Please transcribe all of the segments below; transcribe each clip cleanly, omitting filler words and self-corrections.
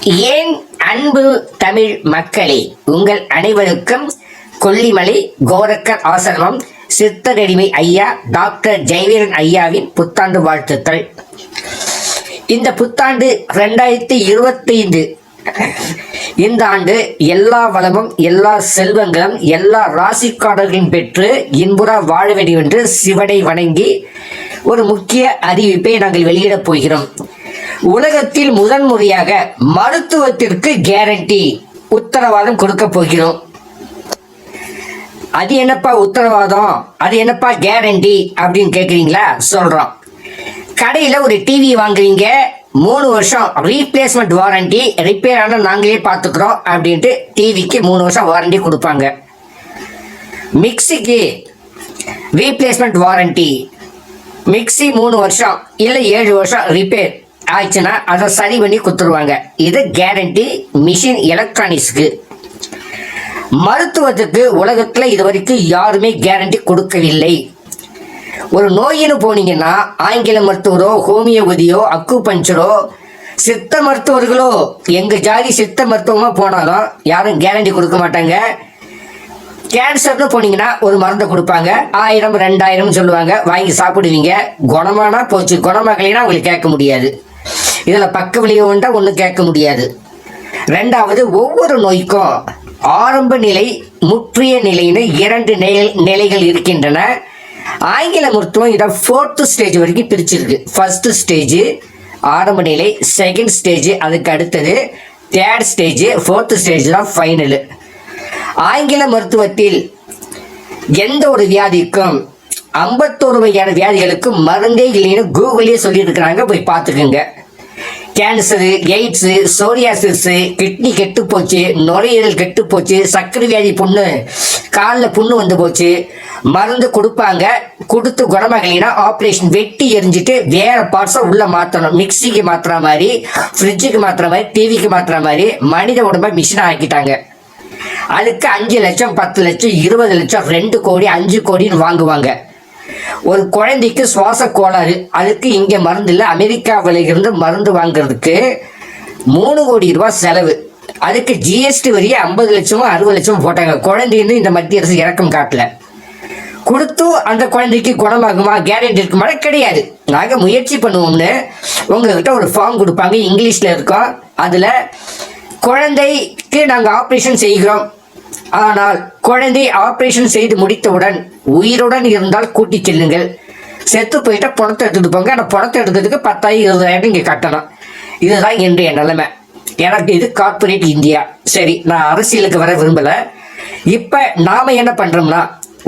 ஏன் அன்பு தமிழ் மக்களே, உங்கள் அனைவருக்கும் கொல்லிமலை கோரக்கர் ஆசிரமம் சித்தரடிமை ஐயா டாக்டர் ஜெயவீரன் ஐயாவின் புத்தாண்டு வாழ்த்துக்கள். இந்த புத்தாண்டு 2025 இந்த ஆண்டு எல்லா வளமும் எல்லா செல்வங்களும் எல்லா ராசிக்காரர்களையும் பெற்று இன்புறா வாழ வேண்டும் என்று சிவனை வணங்கி ஒரு முக்கிய அறிவிப்பை நாங்கள் வெளியிடப் போகிறோம். உலகத்தில் முதன்முறையாக மருத்துவத்திற்கு கேரண்டி உத்தரவாதம் கொடுக்க போகிறோம். அது என்னப்பா உத்தரவாதம், அது என்னப்பா கேரண்டி அப்படின்னு கேட்குறீங்களா? சொல்கிறோம். கடையில் ஒரு டிவி வாங்குறீங்க, 3 வருஷம் ரீப்ளேஸ்மெண்ட் வாரண்டி, ரிப்பேர் ஆனால் நாங்களே பார்த்துக்குறோம் அப்படின்ட்டு டிவிக்கு 3 வருஷம் வாரண்டி கொடுப்பாங்க. மிக்சிக்கு ரீப்ளேஸ்மெண்ட் வாரண்டி, மிக்சி 3 வருஷம் இல்லை 7 வருஷம் ரிப்பேர் ஆயிடுச்சுன்னா அதை சரி பண்ணி கொடுத்துருவாங்க. இது கேரண்டி மிஷின் எலக்ட்ரானிக்ஸ்க்கு. மருத்துவத்துக்கு உலகத்தில் இது வரைக்கும் யாருமே கேரண்டி கொடுக்கவில்லை. ஒரு நோயின்னு போனீங்கன்னா ஆங்கில மருத்துவரோ ஹோமியோபதியோ அக்குபஞ்சரோ சித்த மருத்துவர்களோ எங்கள் ஜாதி சித்த மருத்துவமாக போனாலும் யாரும் கேரண்டி கொடுக்க மாட்டாங்க. கேன்சர்னு போனீங்கன்னா ஒரு மருந்தை கொடுப்பாங்க, 1000 2000 சொல்லுவாங்க, வாங்கி சாப்பிடுவீங்க. குணமானா போச்சு, குணமாகலைன்னா உங்களுக்கு கேட்க முடியாது. இதில் பக்க விளைவுண்டா ஒன்றும் கேட்க முடியாது. ரெண்டாவது, ஒவ்வொரு நோய்க்கும் ஆரம்ப நிலை முற்றிய நிலைன்னு 2 நிலைகள் இருக்கின்றன. ஆங்கில மருத்துவம் இதை 4th ஸ்டேஜ் வரைக்கும் பிரிச்சிருக்கு. ஃபர்ஸ்ட் ஸ்டேஜ் ஆரம்ப நிலை, செகண்ட் ஸ்டேஜ் அதுக்கு அடுத்தது, 3rd ஸ்டேஜ், 4th ஸ்டேஜ் தான் ஃபைனலு. ஆங்கில மருத்துவத்தில் எந்த ஒரு வியாதிக்கும் 51 வகையான வியாதிகளுக்கு மருந்தே இல்லைன்னு கூகுளே சொல்லியிருக்கிறாங்க, போய் பார்த்துக்குங்க. கேன்சரு, எய்ட்ஸு, சோரியாசிஸு, கிட்னி கெட்டு போச்சு, நுரையீரல் கெட்டு போச்சு, சர்க்கரை வியாதி புண்ணு, காலில் புண்ணு வந்து போச்சு, மருந்து கொடுப்பாங்க. கொடுத்து குணமாகலைன்னா ஆப்ரேஷன் வெட்டி எரிஞ்சிட்டு வேற பார்ட்ஸை உள்ள மாற்றணும். மிக்சிக்கு மாற்றுற மாதிரி, ஃப்ரிட்ஜுக்கு மாற்றுற மாதிரி, டிவிக்கு மாற்றுற மாதிரி மனித உடம்பை மிஷினாக ஆக்கிட்டாங்க. அதுக்கு 5 லட்சம் 10 லட்சம் 20 லட்சம் 2 கோடி 5 கோடின்னு வாங்குவாங்க. ஒரு குழந்தைக்கு சுவாச கோளாறு, அதுக்கு இங்கே மருந்து இல்லை, அமெரிக்காவில் இருந்து மருந்து வாங்குறதுக்கு 3 கோடி ரூபாய் செலவு. அதுக்கு ஜிஎஸ்டி வரியை 50 லட்சமோ 60 லட்சமும் போட்டாங்க. குழந்தைன்னு இந்த மத்திய அரசு இறக்கம் காட்டல. கொடுத்து அந்த குழந்தைக்கு குணமாகுமா, கேரண்டி இருக்குமா? கிடையாது. நாங்கள் முயற்சி பண்ணுவோம்னு உங்ககிட்ட ஒரு ஃபார்ம் கொடுப்பாங்க, இங்கிலீஷில் இருக்கும். அதில் குழந்தைக்கு நாங்கள் ஆப்ரேஷன் செய்கிறோம், ஆனால் குழந்தை ஆப்ரேஷன் செய்து முடித்தவுடன் உயிருடன் இருந்தால் கூட்டி செல்லுங்கள், செத்து போயிட்டா பணத்தை எடுத்துட்டு போங்க, ஆனால் பணத்தை எடுக்கிறதுக்கு 10,000 20,000 இங்கே கட்டணும். இதுதான் இன்றைய நிலைமை. எனக்கு இது கார்பரேட் இந்தியா. சரி, நான் அரசியலுக்கு வர விரும்பலை. இப்போ நாம் என்ன பண்ணுறோம்னா,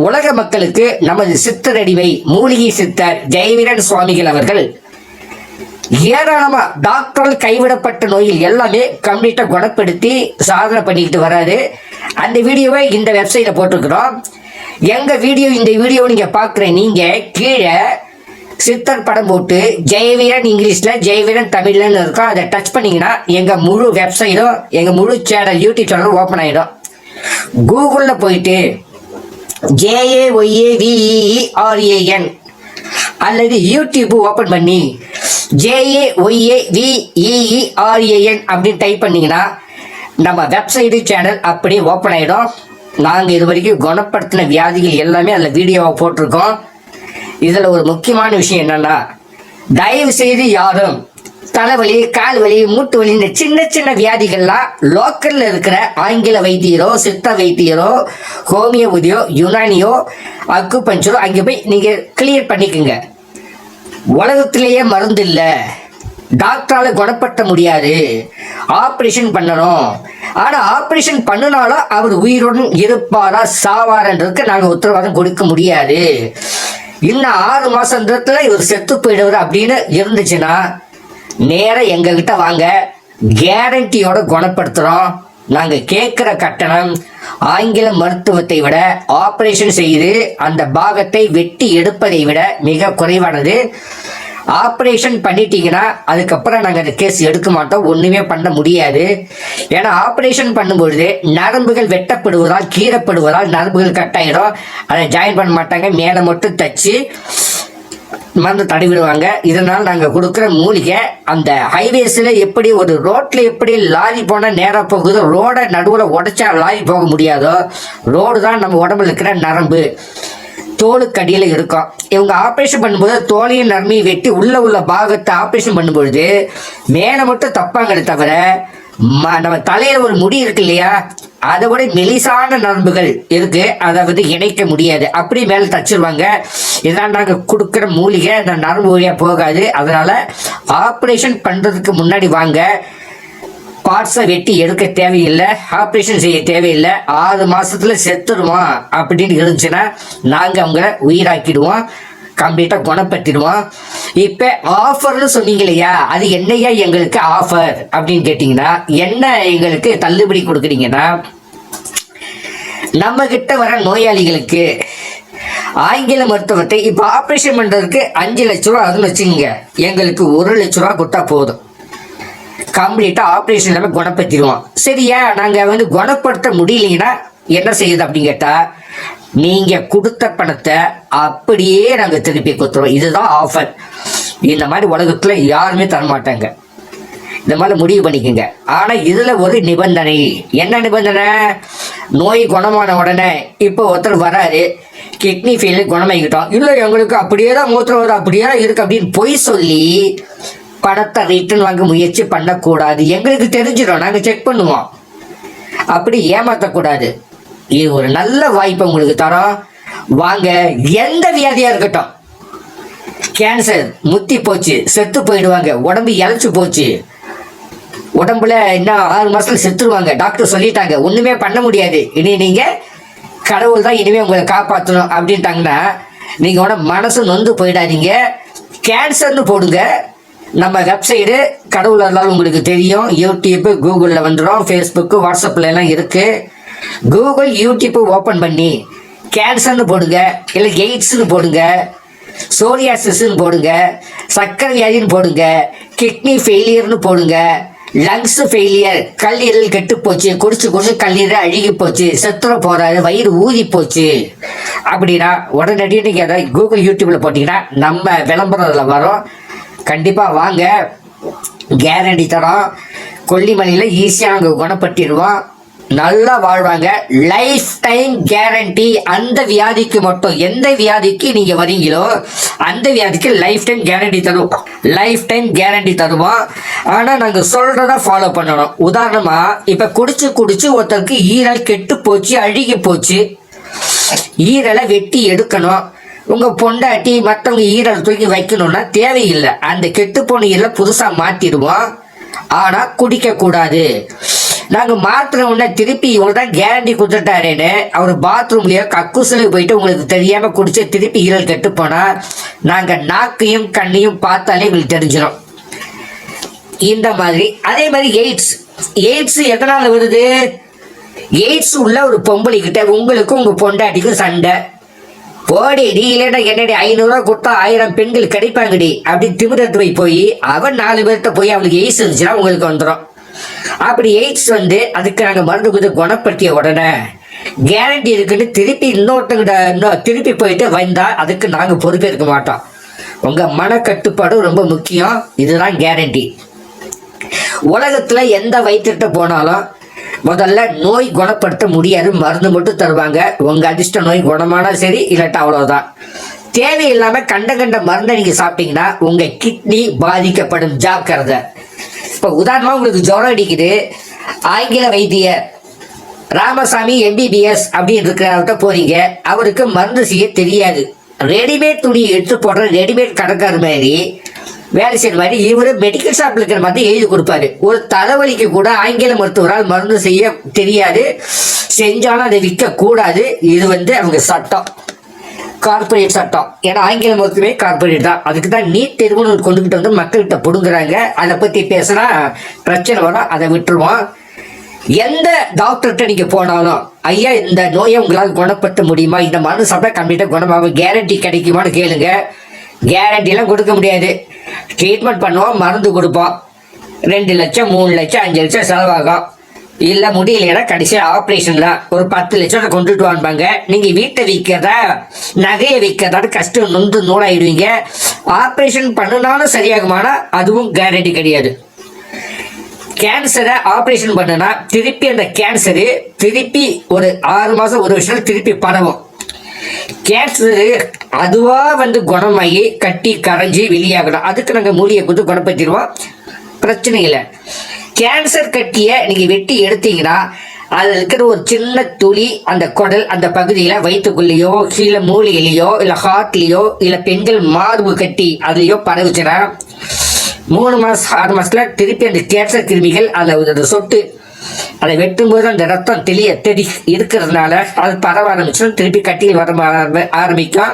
உலக மக்களுக்கு நமது சித்தரடிமை மூலிகை சித்தர் ஜெயவீரன் சுவாமிகள் அவர்கள் ஏராளமாக டாக்டரால் கைவிடப்பட்ட நோயில் எல்லாமே கம்ப்ளீட்டாக குணப்படுத்தி சாதனை பண்ணிக்கிட்டு வராரு. அந்த வீடியோவை இந்த வெப்சைட்டில் போட்டிருக்கிறோம். எங்கள் வீடியோ, இந்த வீடியோ நீங்கள் பார்க்குற நீங்கள் கீழே சித்தர் படம் போட்டு ஜெயவீரன் இங்கிலீஷில் ஜெயவீரன் தமிழ்லன்னு இருக்கும், அதை டச் பண்ணிங்கன்னா எங்கள் முழு வெப்சைட்டும் எங்கள் முழு சேனல் யூடியூப் சேனலும் ஓப்பன் ஆகிடும். கூகுளில் போயிட்டு JAYAVEERAN அல்லது யூடியூப் ஓப்பன் பண்ணி JAYAVEERAN அப்படின்னு டைப் பண்ணிங்கன்னா நம்ம வெப்சைட்டு சேனல் அப்படியே ஓப்பன் ஆகிடும். நாங்கள் இது வரைக்கும் குணப்படுத்தின வியாதிகள் எல்லாமே அதில் வீடியோவை போட்டிருக்கோம். இதில் ஒரு முக்கியமான விஷயம் என்னென்னா, தயவு செய்து யாரும் தலைவலி, கால் வலி, மூட்டு வலி, இந்த சின்ன சின்ன வியாதிகள்லாம் லோக்கலில் இருக்கிற ஆங்கில வைத்தியரோ சித்த வைத்தியரோ ஹோமியோபதியோ யுனானியோ அக்குபஞ்சரோ அங்கே போய் நீங்கள் கிளியர் பண்ணிக்கோங்க. உலகத்திலேயே மருந்து இல்லை, டாக்டரால் குணப்படுத்த முடியாது, ஆப்ரேஷன் பண்ணணும். ஆனால் ஆப்ரேஷன் பண்ணினாலும் அவர் உயிருடன் இருப்பாரா சாவாரன்றதுக்கு நாங்கள் உத்தரவாதம் கொடுக்க முடியாது. இன்னும் 6 மாதத்துல இவர் செத்து போயிடுவார் அப்படின்னு இருந்துச்சுன்னா நேராக எங்ககிட்ட வாங்க, கேரண்டியோட குணப்படுத்துகிறோம். நாங்கள் கேட்குற கட்டணம் ஆங்கில மருத்துவத்தை விட ஆப்ரேஷன் செய்து அந்த பாகத்தை வெட்டி எடுப்பதை விட மிக குறைவானது. ஆப்ரேஷன் பண்ணிட்டீங்கன்னா அதுக்கப்புறம் நாங்கள் அந்த கேஸ் எடுக்க மாட்டோம், ஒன்றுமே பண்ண முடியாது. ஏன்னா ஆப்ரேஷன் பண்ணும்பொழுது நரம்புகள் வெட்டப்படுவதால் கீறப்படுவதால் நரம்புகள் கட் ஆகிடும். அதை ஜாயின் பண்ண மாட்டாங்க, மேலே மட்டும் தச்சு மருந்து தடவிடுவாங்க. இதனால் நாங்கள் கொடுக்குற மூலிகை அந்த ஹைவேஸில் எப்படி ஒரு ரோட்டில் எப்படி லாரி போனால் நேராக போகுதோ, ரோடை நடுவில் உடைச்சா லாரி போக முடியாதோ, ரோடு தான் நம்ம உடம்புல இருக்கிற நரம்பு, தோலுக்கடியில் இருக்கும். இவங்க ஆப்ரேஷன் பண்ணும்போது தோலையும் நரம்பையும் வெட்டி உள்ள பாகத்தை ஆப்ரேஷன் பண்ணும்பொழுது மேலே மட்டும் தப்பாங்களே தவிர நம்ம தலையில் ஒரு முடி இருக்கு இல்லையா, அதை விட மெலிசான நரம்புகள் இருக்கு, அதை வந்து இணைக்க முடியாது, அப்படி மேலே தச்சிருவாங்க. இதனால் நாங்கள் கொடுக்குற மூலிகை அந்த நரம்பு வழியாக போகாது. அதனால ஆப்ரேஷன் பண்ணுறதுக்கு முன்னாடி வாங்க, பார்ட்ஸை வெட்டி எடுக்க தேவையில்லை, ஆப்ரேஷன் செய்ய தேவையில்லை. 6 மாசத்துல செத்துருவோம் அப்படின்னு இருந்துச்சுன்னா நாங்கள் அவங்கள உயிராக்கிடுவோம், கம்ப்ளீட்டாக குணப்படுத்திடுவோம். இப்போ ஆஃபர்னு சொன்னீங்க இல்லையா, அது என்னையா எங்களுக்கு ஆஃபர் அப்படின்னு கேட்டிங்கன்னா, என்ன எங்களுக்கு தள்ளுபடி கொடுக்குறீங்கன்னா, நம்ம கிட்ட வர நோயாளிகளுக்கு ஆங்கில மருத்துவத்தை இப்போ ஆப்ரேஷன் பண்ணுறதுக்கு 5 லட்ச ரூபா அதுன்னு வச்சுக்கோங்க, எங்களுக்கு 1 லட்ச ரூபா கொடுத்தா போதும், கம்ப்ளீட்டாக ஆப்ரேஷன் எல்லாமே குணப்படுத்திடுவோம். சரியா, நாங்கள் வந்து குணப்படுத்த முடியலைங்கன்னா என்ன செய்யுது அப்படின்னு கேட்டால், நீங்கள் கொடுத்த பணத்தை அப்படியே நாங்கள் திருப்பி கொடுத்துருவோம். இதுதான் ஆஃபர். இந்த மாதிரி உலகத்தில் யாருமே தரமாட்டாங்க. இந்த மாதிரி முடிவு பண்ணிக்கோங்க. ஆனால் இதில் ஒரு நிபந்தனை. என்ன நிபந்தனை? நோய் குணமான உடனே இப்போ ஒருத்தர் வராரு, கிட்னி ஃபெயிலியர் குணமாகிக்கிட்டோம், இல்லை எங்களுக்கு அப்படியே தான் மூத்திரம் வரும், அப்படியே தான் இருக்குது அப்படின்னு பொய் சொல்லி பணத்தை ரிட்டர்ன் வாங்க முயற்சி பண்ணக்கூடாது. எங்களுக்கு தெரிஞ்சிடும், நாங்கள் செக் பண்ணுவோம். அப்படி ஏமாற்றக்கூடாது. இது ஒரு நல்ல வாய்ப்பு உங்களுக்கு தரோம். வாங்க, எந்த வியாதியாக இருக்கட்டும், கேன்சர் முத்தி போச்சு, செத்து போயிடுவாங்க, உடம்பு இழைச்சி போச்சு, உடம்புல இன்னும் 6 மாசத்துல செத்துருவாங்க, டாக்டர் சொல்லிட்டாங்க, ஒன்றுமே பண்ண முடியாது, இனி நீங்கள் கடவுள் தான் இனிமேல் உங்களை காப்பாற்றணும் அப்படின்ட்டாங்கன்னா நீங்கள் உடனே மனசு நொந்து போயிடாதீங்க. கேன்சர்னு போடுங்க. நம்ம வெப்சைடு கடவுள் இருந்தாலும் உங்களுக்கு தெரியும். யூடியூப்பு கூகுளில் வந்துடும், ஃபேஸ்புக்கு வாட்ஸ்அப்பில் எல்லாம் இருக்குது. கூகுள் யூடியூப்பு ஓப்பன் பண்ணி கேன்சர்னு போடுங்க, இல்லை எய்ட்ஸ்னு போடுங்க, சோரியாசிஸ்ன்னு போடுங்க, சர்க்கரை வியாதின்னு போடுங்க, கிட்னி ஃபெயிலியர்னு போடுங்க, லங்ஸ் ஃபெயிலியர், கல்லீரல் கெட்டு போச்சு, குடிச்சு கொண்டு கல்லீரல் அழுகி போச்சு, செத்துற போறாரு, வயிறு ஊதி போச்சு அப்படின்னா உடனடியாக நீங்கள் அதை கூகுள் யூடியூப்பில் போட்டிங்கன்னா நம்ம விளம்பரம் அதில் வரும். கண்டிப்பாக வாங்க, கேரண்டி தரோம். கொல்லிமலையில் ஈஸியாக நாங்கள் குணப்படுத்திடுவோம், நல்லா வாழ்வாங்க. Life time guarantee. அந்த வியாதிக்கு மட்டும், எந்த வியாதிக்கு நீங்கள் வரீங்களோ அந்த வியாதிக்கு லைஃப் டைம் கேரண்டி தருவோம். லைஃப் டைம் கேரண்டி தருவோம். ஆனால் நாங்கள் சொல்கிறத ஃபாலோ பண்ணணும். உதாரணமாக இப்போ குடிச்சு ஒருத்தருக்கு ஈரல் கெட்டு போச்சு, அழுகி போச்சு, ஈரலை வெட்டி எடுக்கணும். உங்கள் பொண்டாட்டி மற்றவங்க ஈரல் தூக்கி வைக்கணும்னா தேவையில்லை, அந்த கெட்டு போன ஈரலை புதுசாக மாற்றிடுவோம். ஆனால் குடிக்கக்கூடாது. நாங்கள் மாத்திர உடனே திருப்பி இவங்க தான் கேரண்டி கொடுத்துட்டாரேன்னு அவர் பாத்ரூம்லேயோ கக்கூசிலையும் போயிட்டு உங்களுக்கு தெரியாமல் குடிச்சு திருப்பி ஈரல் கெட்டு போனால் நாங்கள் நாக்கையும் கண்ணையும் பார்த்தாலே எங்களுக்கு தெரிஞ்சிடும். இந்த மாதிரி அதே மாதிரி எய்ட்ஸ் எதனால் வருது? எய்ட்ஸ் உள்ள ஒரு பொம்பளைக்கிட்ட உங்களுக்கும் உங்கள் பொண்டாட்டிக்கும் சண்டை. போடி நீ இல்லைன்னா என்னடி 500 ரூபா கொடுத்தா 1000 பெண்கள் கிடைப்பாங்கடி அப்படின்னு திமிரத்து போய் அவன் 4 பேர்கிட்ட போய் அவளுக்கு எய்ட்ஸ் இருந்துச்சுன்னா உங்களுக்கு வந்துடும். அப்படி எய்ட்ஸ் வந்து அதுக்கு நாங்கள் மருந்து கொடுத்து குணப்படுத்திய உடனே கேரண்டி இருக்குன்னு திருப்பி இன்னொருத்தங்கிட்ட திருப்பி போயிட்டு வந்தால் அதுக்கு நாங்கள் பொறுப்பேற்க மாட்டோம். உங்கள் மனக்கட்டுப்பாடு ரொம்ப முக்கியம். இதுதான் கேரண்டி. உலகத்தில் எந்த வைத்தியர்கிட்ட போனாலும் முதல்ல நோய் குணப்படுத்த முடியாது, மருந்து மட்டும் தருவாங்க. உங்கள் அதிர்ஷ்ட நோய் குணமானா சரி, இல்லாட்டா அவ்வளோதான். தேவையில்லாமல் கண்ட மருந்தை நீங்கள் சாப்பிட்டீங்கன்னா உங்கள் கிட்னி பாதிக்கப்படும், ஜாக்கிரதை. இப்போ உதாரணமாக உங்களுக்கு ஜுரம் அடிக்குது, ஆங்கில வைத்தியர் ராமசாமி MBBS அப்படின்னு இருக்கிறவர்கிட்ட போறீங்க, அவருக்கு மருந்து செய்ய தெரியாது, ரெடிமேட் துணி எடுத்து போடுற ரெடிமேட் கடைக்கார மாதிரி வேலை செய்கிற மாதிரி இவர் மெடிக்கல் ஷாப்பில் இருக்கிற மாதிரி எழுதி கொடுப்பாரு. ஒரு தலைவலிக்கு கூட ஆங்கில மருத்துவரால் மருந்து செய்ய தெரியாது, செஞ்சாலும் அதை விற்கக்கூடாது. இது வந்து அவங்க சட்டம், கார்பரேட் சட்டம். ஏன்னா ஆங்கில மருத்துவமே கார்பரேட் தான். அதுக்கு தான் நீட் தேர்வுன்னு கொண்டுகிட்டு வந்து மக்கள்கிட்ட பிடுங்குறாங்க. அதை பற்றி பேசினா பிரச்சனை வரும், அதை விட்டுருவோம். எந்த டாக்டர்கிட்ட நீங்கள் போனாலும் ஐயா இந்த நோயை உங்களால் குணப்படுத்த முடியுமா, இந்த மருந்து சாப்பிட்டா கம்ப்ளீட்டாக குணமாகும், கேரண்டி கிடைக்குமான்னு கேளுங்க. கேரண்டிலாம் கொடுக்க முடியாது. ட்ரீட்மெண்ட் பண்ணுவோம், மருந்து கொடுப்போம், 2 லட்சம் 3 லட்சம் 5 லட்சம் செலவாகும். இல்லை முடியலைன்னா கடைசியாக ஆப்ரேஷன் தான், ஒரு 10 லட்சம் கொண்டுட்டு வாங்க. நீங்கள் வீட்டை விற்கிறதா நகையை விற்கிறதான்னு கஷ்டம் நொந்து நூலாயிடுவீங்க. ஆப்ரேஷன் பண்ணினாலும் சரியாகுமானா அதுவும் கேரண்டி கிடையாது. கேன்சரை ஆப்ரேஷன் பண்ணுனா திருப்பி அந்த கேன்சரு திருப்பி ஒரு 6 மாதம் 1 வருஷம் திருப்பி பரவும். கேன்சரு அதுவாக வந்து குணமாகி கட்டி கரைஞ்சி வெளியாகணும். அதுக்கு நாங்கள் மூலிகை கொடுத்து குணப்படுத்திடுவோம், பிரச்சனை இல்லை. கேன்சர் கட்டியை நீங்கள் வெட்டி எடுத்தீங்கன்னா அதில் இருக்கிற ஒரு சின்ன துளி அந்த குடல் அந்த பகுதியில் வயிற்றுக்குள்ளேயோ இல்லை மூளையிலையோ இல்லை ஹார்ட்லேயோ இல்லை பெண்கள் மார்பு கட்டி அதுலேயோ பரவுச்சுன்னா 3 மாதம் 6 மாதத்தில் திருப்பி அந்த கேன்சர் கிருமிகள் அதில் சொட்டு அதை வெட்டும்போது அந்த ரத்தம் தெளி இருக்கிறதுனால அது பரவ ஆரம்பிச்சிடும். திருப்பி கட்டியில் வர ஆரம்பிக்கும்.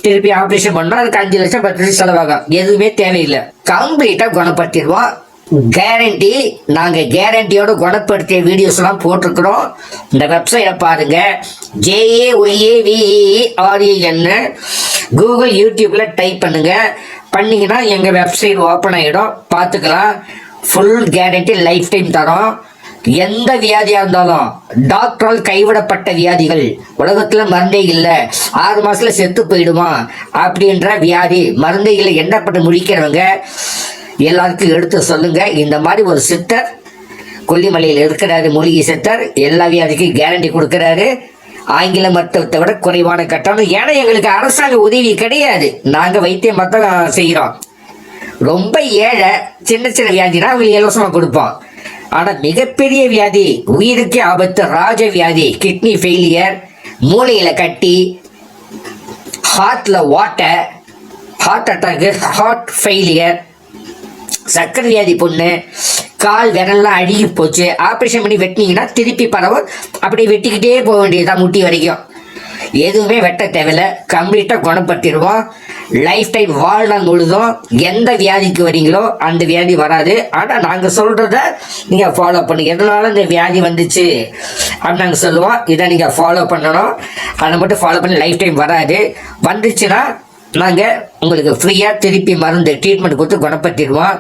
திருப்பி ஆப்ரேஷன் பண்ணால் அதுக்கு 5 லட்சம் 10 லட்சம் செலவாகும். எதுவுமே தேவையில்லை, கம்ப்ளீட்டாக குணப்படுத்திடுவோம். கேரண்டி. நாங்கள் கேரண்டியோட குணப்படுத்திய வீடியோஸ்லாம் போட்டிருக்கிறோம். இந்த வெப்சைட்டை பாருங்கள், JAYAVEREN கூகுள் யூடியூப்பில் டைப் பண்ணிங்கன்னா எங்கள் வெப்சைட் ஓப்பன் ஆகிடும், பார்த்துக்கலாம். ஃபுல் கேரண்டி, லைஃப் டைம் தரோம். எந்த வியாதியாக இருந்தாலும் டாக்டரால் கைவிடப்பட்ட வியாதிகள் உலகத்தில் மருந்தே இல்லை, 6 மாதத்தில் செத்து போயிடுமா அப்படின்ற வியாதி மருந்தே இல்லை எண்ணப்பட்டு முடிக்கிறவங்க எல்லாருக்கும் எடுத்து சொல்லுங்க. இந்த மாதிரி ஒரு சித்தர் கொல்லிமலையில் இருக்கிறாரு, மூலிகை சித்தர். எல்லா வியாதிக்கும் கேரண்டி கொடுக்குறாரு. ஆங்கில மருத்துவத்தை விட குறைவான கட்டணம். ஏன்னா எங்களுக்கு அரசாங்க உதவி கிடையாது, நாங்கள் வைத்தியம் மட்டும் செய்கிறோம். ரொம்ப ஏழை சின்ன சின்ன வியாதினா அவங்களுக்கு இலவசமாக கொடுப்போம். ஆனால் மிகப்பெரிய வியாதி, உயிருக்கே ஆபத்து, ராஜ வியாதி, கிட்னி ஃபெயிலியர், மூளையில் கட்டி, ஹார்ட்டில் ஓட்டை, ஹார்ட் அட்டாக்கு, ஹார்ட் ஃபெயிலியர், சர்க்கரை வியாதி பொண்ணு, கால் விரல்லாம் அழுகி போச்சு, ஆப்ரேஷன் பண்ணி வெட்டினீங்கன்னா திருப்பி பரவும். அப்படியே வெட்டிக்கிட்டே போக வேண்டியதுதான் முட்டி வரைக்கும். எதுவுமே வெட்ட தேவையில்லை, கம்ப்ளீட்டாக குணப்படுத்திடுவோம். லைஃப் டைம் வாழ்நாள் முழுதும் எந்த வியாதிக்கு வரீங்களோ அந்த வியாதி வராது. ஆனால் நாங்கள் சொல்கிறத நீங்கள் ஃபாலோ பண்ணுங்க. எதனால இந்த வியாதி வந்துச்சு அப்படின்னு நாங்கள் சொல்லுவோம், இதை நீங்கள் ஃபாலோ பண்ணணும். அதை மட்டும் ஃபாலோ பண்ணி லைஃப் டைம் வராது. வந்துச்சுன்னா நாங்கள் உங்களுக்கு ஃப்ரீயாக திருப்பி மருந்து ட்ரீட்மெண்ட் கொடுத்து குணப்படுத்திடுவோம்.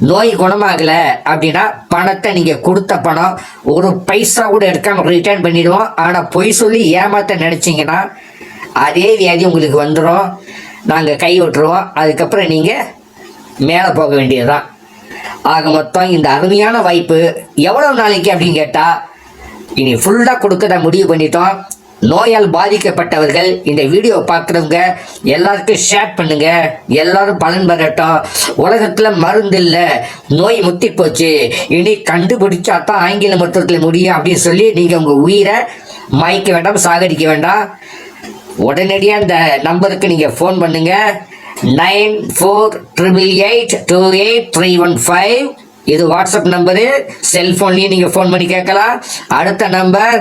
நோய் குணமாகலை அப்படின்னா பணத்தை நீங்கள் கொடுத்த பணம் ஒரு பைசா கூட எடுக்காமல் ரிட்டர்ன் பண்ணிடுவோம். ஆனால் பொய் சொல்லி ஏமாற்ற நினச்சிங்கன்னா அதே வியாதி உங்களுக்கு வந்துடும், நாங்கள் கை விட்டுருவோம். அதுக்கப்புறம் நீங்கள் மேலே போக வேண்டியதுதான். ஆக மொத்தம் இந்த அருமையான வாய்ப்பு எவ்வளோ நாளைக்கு அப்படின்னு கேட்டால் இனி ஃபுல்லாக கொடுக்க தான் முடிவு பண்ணிட்டோம். நோயால் பாதிக்கப்பட்டவர்கள் இந்த வீடியோ பார்க்குறவங்க எல்லாருக்கும் ஷேர் பண்ணுங்க, எல்லாரும் பலன் பெறட்டும். உலகத்தில் மருந்து இல்லை, நோய் முத்தி போச்சு, இனி கண்டுபிடிச்சா தான் ஆங்கில மருத்துவத்தில் முடியும் அப்படின்னு சொல்லி நீங்கள் உங்கள் உயிரை மாய்க்க வேண்டாம், சாகடிக்க வேண்டாம். உடனடியாக இந்த நம்பருக்கு நீங்கள் ஃபோன் பண்ணுங்க, 9488828315. இது வாட்ஸ்அப் நம்பரு. செல்ஃபோன்லேயும் நீங்கள் ஃபோன் பண்ணி கேட்கலாம். அடுத்த நம்பர்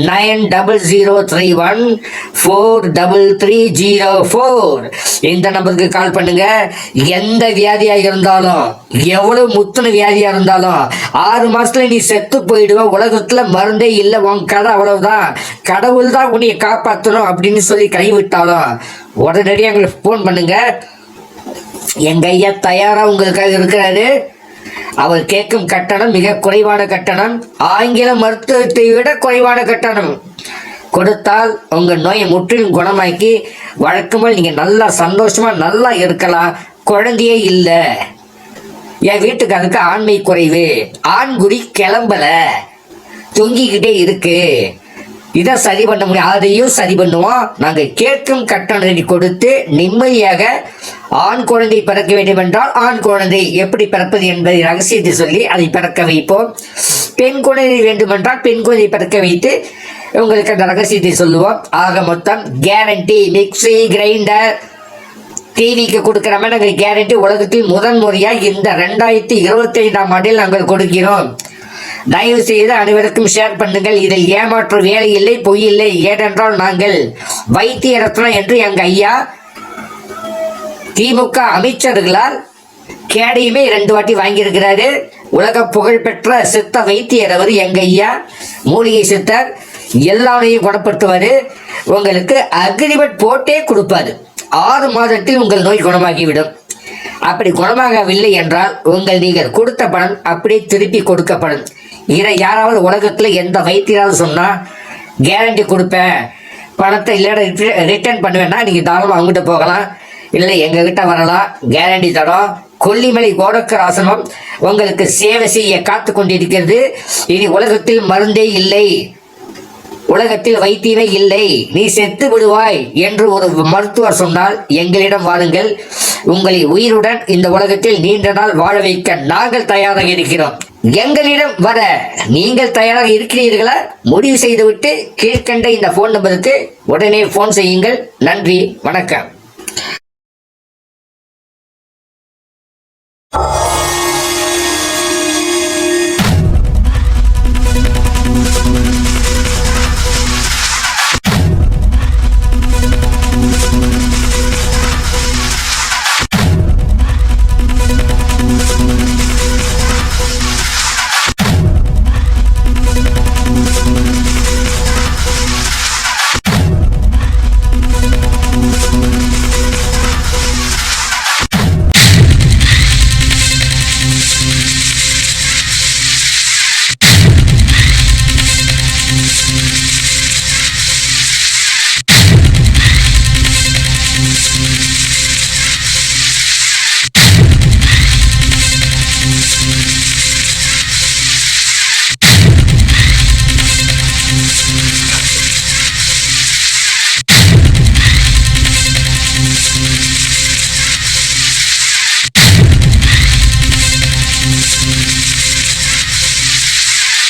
9031 இந்த நம்பருக்கு கால் பண்ணுங்க. எந்த வியாதியாக இருந்தாலும், எவ்வளவு முத்துன வியாதியாக இருந்தாலும் 6 மாதத்துல நீ செத்து போயிடுவ, உலகத்தில் மருந்தே இல்லை, உன் கதை அவ்வளவுதான், கடவுள் தான் உன்னை காப்பாற்றணும் அப்படின்னு சொல்லி கைவிட்டாலும் உடனடியாக எங்களுக்கு ஃபோன் பண்ணுங்க. எங்க ஐயா தயாராக உங்களுக்காக இருக்கிறாரு. அவர் கேட்கும் கட்டணம் மிக குறைவான கட்டணம், ஆங்கில மருத்துவத்தை விட குறைவான கட்டணம் கொடுத்தால் உங்கள் நோயை முற்றிலும் குணமாக்கி வழக்கமாக நீங்கள் நல்லா சந்தோஷமாக நல்லா இருக்கலாம். குழந்தையே இல்லை, என் வீட்டுக்காரருக்கு ஆண்மை குறைவு, ஆண்குடி கிளம்பலை, தொங்கிக்கிட்டே இருக்கு, இதை சரி பண்ண முடியும், அதையும் சரி பண்ணுவோம். நாங்கள் கேட்கும் கட்டணத்தை கொடுத்து நிம்மதியாக ஆண் குழந்தை பிறக்க வேண்டும் என்றால் ஆண் குழந்தை எப்படி பிறப்பது என்பதை ரகசியத்தை சொல்லி அதை பிறக்க வைப்போம். பெண் குழந்தை வேண்டுமென்றால் பெண் குழந்தை பிறக்க வைத்து உங்களுக்கு அந்த ரகசியத்தை சொல்லுவோம். ஆக மொத்தம் கேரண்டி. மிக்சி, கிரைண்டர், டிவிக்கு கொடுக்குற மாதிரி நாங்கள் கேரண்டி உலகத்தில் முதன் முறையாக இந்த 2025ஆம் ஆண்டில் நாங்கள் கொடுக்கிறோம். தயவு செய்து அனைவருக்கும் ஷேர் பண்ணுங்கள். இதில் ஏமாற்ற வேலை இல்லை, பொய் இல்லை. ஏனென்றால் நாங்கள் வைத்திய ரத்னம் என்று எங்கள் ஐயா திமுக அமைச்சர்களால் கேடையுமே 2 வாட்டி வாங்கியிருக்கிறாரு. உலக புகழ்பெற்ற சித்த வைத்தியர் அவர் எங்க ஐயா, மூலிகை சித்தர். எல்லாரையும் குணப்படுத்துவாரு. உங்களுக்கு அக்ரிமெண்ட் போட்டே கொடுப்பாரு. 6 மாதத்தில் உங்கள் நோய் குணமாகிவிடும். அப்படி குணமாகவில்லை என்றால் நீங்கள் கொடுத்த பணம் அப்படியே திருப்பி கொடுக்கப்படும். இதை யாராவது உலகத்தில் எந்த வைத்தியராவது சொன்னால் கேரண்டி கொடுப்பேன், பணத்தை இல்லைன்னா ரிட்டர்ன் பண்ணுவேன்னா நீங்கள் தாராளமாக அவங்ககிட்ட போகலாம். இல்லை எங்ககிட்ட வரலாம், கேரண்டி தரோம். கொல்லிமலை கோடக்கர் ஆசனம் உங்களுக்கு சேவை செய்ய காத்து கொண்டிருக்கிறது. இனி உலகத்தில் மருந்தே இல்லை, உலகத்தில் வைத்தியமே இல்லை, நீ செத்து விடுவாய் என்று ஒரு மருத்துவர் சொன்னால் எங்களிடம் வாருங்கள். உங்களை உயிருடன் இந்த உலகத்தில் நீண்ட நாள் வாழ வைக்க நாங்கள் தயாராக இருக்கிறோம். எங்களிடம் வர நீங்கள் தயாராக இருக்கிறீர்களா? முடிவு செய்துவிட்டு கீழ்கண்ட இந்த போன் நம்பருக்கு உடனே போன் செய்யுங்கள். நன்றி, வணக்கம்.